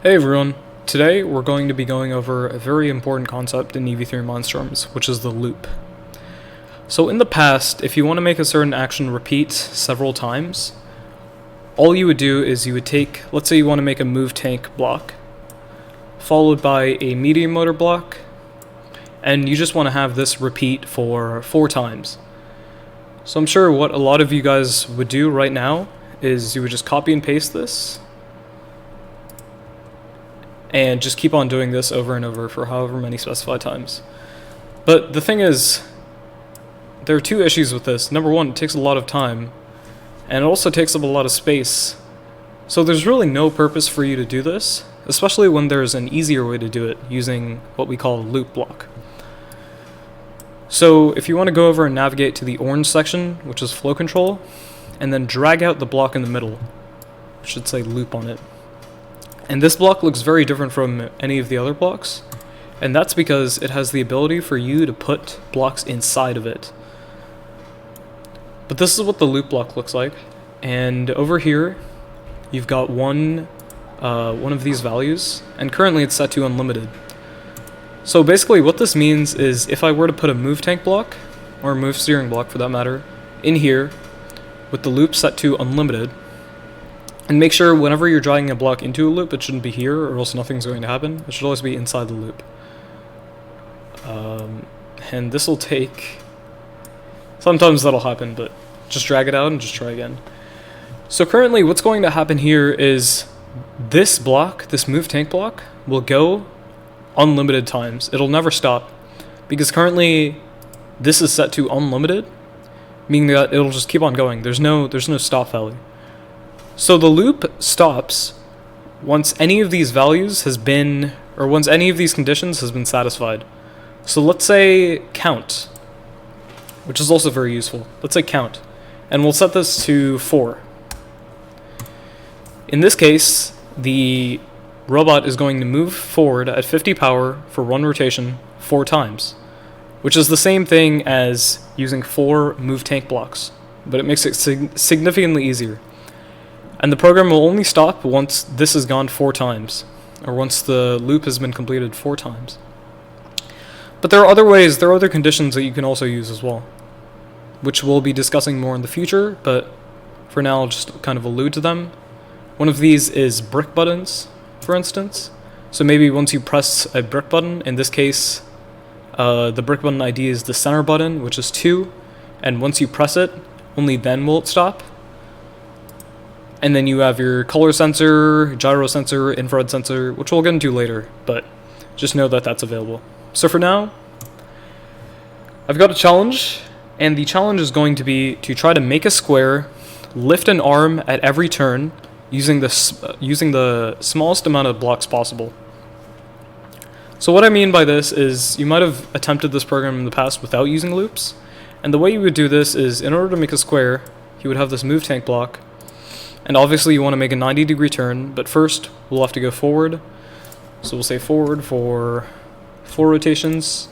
Hey everyone, today we're going to be going over a very important concept in EV3 Mindstorms, which is the loop. So in the past, if you want to make a certain action repeat several times, all you would do is you would take, let's say you want to make a move tank block, followed by a medium motor block, and you just want to have this repeat for 4 times. So I'm sure what a lot of you guys would do right now is you would just copy and paste this, and just keep on doing this over and over for however many specified times. But the thing is, there are 2 issues with this. Number 1, it takes a lot of time, and it also takes up a lot of space. So there's really no purpose for you to do this, especially when there's an easier way to do it using what we call a loop block. So if you want to go over and navigate to the orange section, which is flow control, and then drag out the block in the middle, it should say loop on it. And this block looks very different from any of the other blocks, and that's because it has the ability for you to put blocks inside of it. But this is what the loop block looks like, and over here you've got one of these values, and currently it's set to unlimited. So basically what this means is if I were to put a move tank block, or a move steering block for that matter, in here with the loop set to unlimited, and make sure whenever you're dragging a block into a loop, it shouldn't be here, or else nothing's going to happen. It should always be inside the loop. And this will take... Sometimes that'll happen, but just drag it out and just try again. So currently what's going to happen here is this block, this move tank block, will go unlimited times. It'll never stop, because currently this is set to unlimited, meaning that it'll just keep on going. There's no stop value. So the loop stops once any of these values has been, or once any of these conditions has been satisfied. So let's say count, which is also very useful. Let's say count, and we'll set this to 4. In this case, the robot is going to move forward at 50 power for 1 rotation 4 times, which is the same thing as using 4 move tank blocks, but it makes it significantly easier. And the program will only stop once this has gone 4 times, or once the loop has been completed 4 times. But there are other ways, there are other conditions that you can also use as well, which we'll be discussing more in the future, but for now I'll just kind of allude to them. One of these is brick buttons, for instance. So maybe once you press a brick button, in this case, the brick button ID is the center button, which is 2, and once you press it, only then will it stop. And then you have your color sensor, gyro sensor, infrared sensor, which we'll get into later, but just know that that's available. So for now, I've got a challenge, and the challenge is going to be to try to make a square, lift an arm at every turn, using the smallest amount of blocks possible. So what I mean by this is you might have attempted this program in the past without using loops, and the way you would do this is in order to make a square, you would have this move tank block, and obviously you want to make a 90-degree turn, but first we'll have to go forward. So we'll say forward for 4 rotations,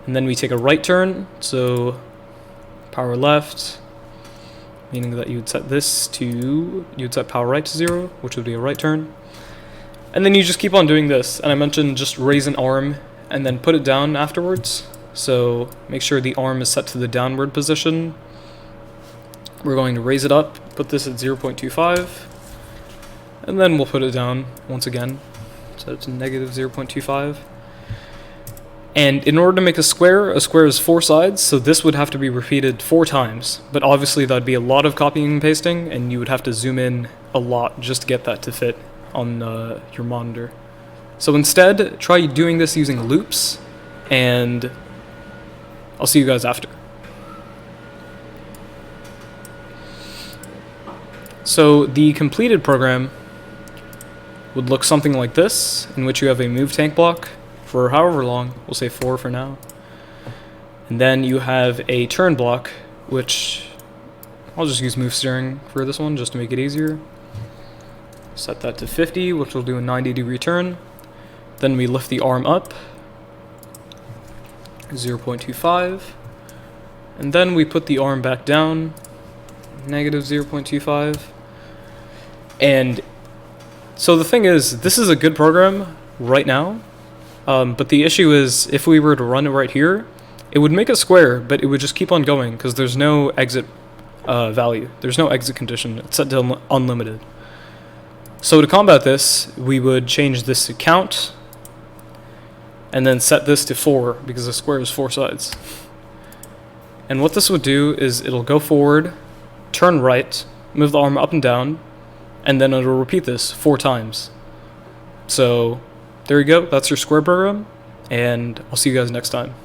and then we take a right turn, so power left, meaning that you would set power right to 0, which would be a right turn. And then you just keep on doing this, and I mentioned just raise an arm and then put it down afterwards. So make sure the arm is set to the downward position. We're going to raise it up, put this at 0.25, and then we'll put it down once again, so it's negative 0.25. And in order to make a square is 4 sides, so this would have to be repeated 4 times, but obviously that'd be a lot of copying and pasting, and you would have to zoom in a lot just to get that to fit on your monitor. So instead, try doing this using loops, and I'll see you guys after. So the completed program would look something like this, in which you have a move tank block for however long, we'll say 4 for now. And then you have a turn block, which I'll just use move steering for this one just to make it easier. Set that to 50, which will do a 90-degree turn. Then we lift the arm up, 0.25, and then we put the arm back down, negative 0.25. And So the thing is, this is a good program right now, but the issue is if we were to run it right here, it would make a square, but it would just keep on going because there's no exit value. There's no exit condition. It's set to unlimited. So to combat this, we would change this to count, and then set this to 4 because the square is 4 sides. And what this would do is it'll go forward, turn right, move the arm up and down, and then it'll repeat this 4 times. So there you go, that's your square program, and I'll see you guys next time.